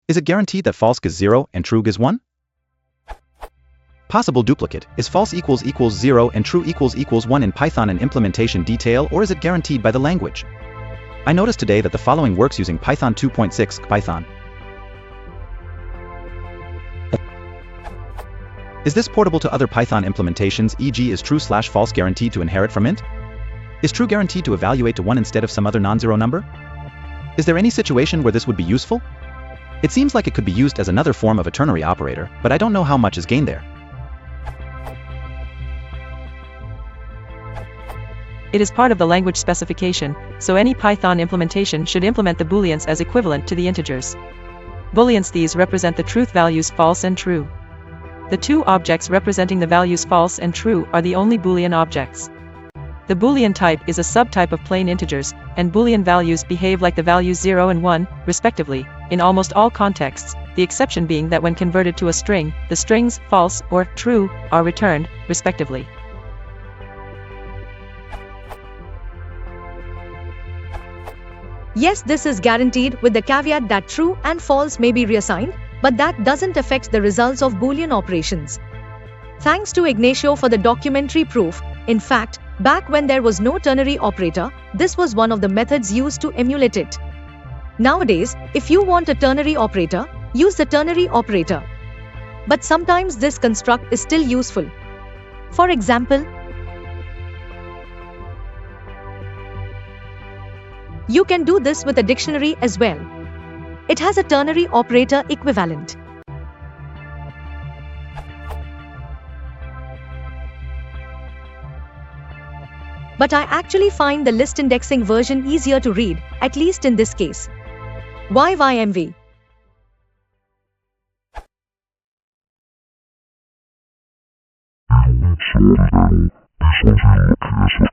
Is it guaranteed that false is 0 and true is 1? Possible duplicate. Is false equals 0 and true equals 1 in Python an implementation detail, or is it guaranteed by the language? I noticed today that the following works using Python 2.6 Python. Is this portable to other Python implementations, e.g. is true/false guaranteed to inherit from int? Is true guaranteed to evaluate to 1 instead of some other non-zero number? Is there any situation where this would be useful? It seems like it could be used as another form of a ternary operator, but I don't know how much is gained there. It is part of the language specification, so any Python implementation should implement the booleans as equivalent to the integers. Booleans these represent the truth values false and true. The two objects representing the values false and true are the only boolean objects. The boolean type is a subtype of plain integers, and boolean values behave like the values 0 and 1, respectively, in almost all contexts, the exception being that when converted to a string, the strings false or true are returned, respectively. Yes, this is guaranteed with the caveat that true and false may be reassigned, but that doesn't affect the results of Boolean operations. Thanks to Ignacio for the documentary proof. In fact, back when there was no ternary operator, this was one of the methods used to emulate it. Nowadays, if you want a ternary operator, use the ternary operator. But sometimes this construct is still useful. For example, you can do this with a dictionary as well. It has a ternary operator equivalent. But I actually find the list indexing version easier to read, at least in this case. YYMV. This was